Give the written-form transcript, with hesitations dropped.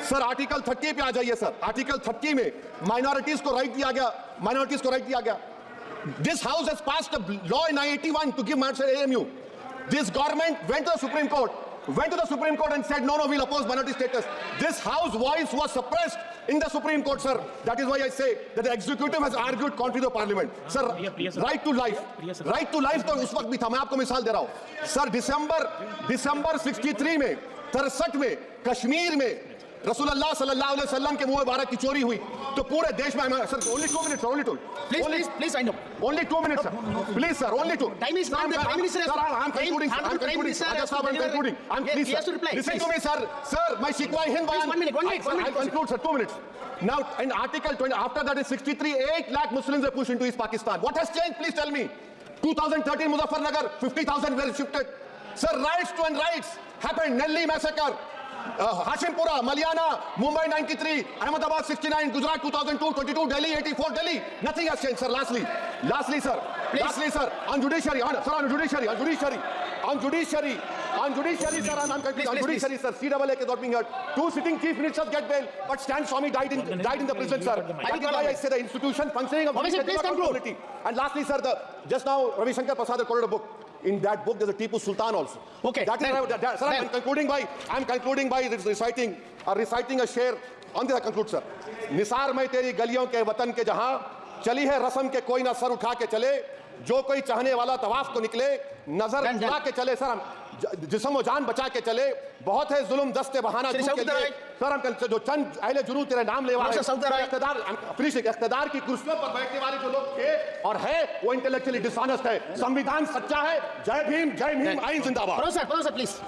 Sir article 30 पे आ जाइए sir. Article 30 में माइनॉरिटीज को राइट दिया गया। This house has passed a law in 1981 to give minority AMU. This government went to the Supreme Court and said, no, we'll oppose minority status. This house voice was suppressed in the Supreme Court, sir. That is why I say that the executive has argued contrary to parliament. Sir, right to life तो उस वक्त भी था। मैं आपको मिसाल दे रहा हूं सर। दिसंबर 63 में 63 में कश्मीर में रसूलुल्लाह सल्लल्लाहु अलैहि वसल्लम के मुंह मुबारक की चोरी हुई तो पूरे देश में sir only 2 minutes, Please, I know. Only 2 minutes, sir. Please, sir, only 2. Time is not. The Prime Minister has. Sir, I'm concluding. I'm concluding. Please, He has to reply. Listen to me, sir. Sir, my shikwa Hind bayan. 1 minute. I'll conclude, sir. 2 minutes. Now, in Article 20, after that is 63, 8 lakh Muslims were pushed into East Pakistan. What has changed? Please tell me. 2013 Muzaffarnagar, 50,000 were shifted. Sir, riots to end riots happened. Nelli massacre. Hashimpura, Maliana, Mumbai 93, Ahmedabad 69, Gujarat 2002, 22, Delhi 84, Delhi. Nothing has changed, sir. Lastly, sir. Please. Lastly, sir. On judiciary, sir. On judiciary, sir. I'm concluding. On judiciary, sir. CAA is not being heard. 2 sitting chief ministers get bail, but Stan Swamy died in the prison, sir. That is why I say the institution functioning of Obviously, please conclude. And lastly, sir, just now Ravi Shankar Prasad quoted a book. In that book, there's a Tipu Sultan also. Okay. That is sir. I'm concluding by reciting a share. On this I conclude, sir. Nisar में तेरी गलियों के वतन के जहां चली है रस्म के कोई ना सर उठा के चले जो कोई चाहने वाला तवाफ को निकले नजर उठा के चले सर हम जिस्म और जान बचा के चले बहुत है जुल्म दस्ते बहाना के लिए सर हम जो चंद अहले जुनू तेरे नाम ले वाले इख्तिदार की कुर्सियों पर बैठने वाले जो लोग थे और है वो इंटेलेक्चुअली डिसऑनेस्ट है। संविधान सच्चा है। जय भीम आइन जिंदाबाद। Sir, please.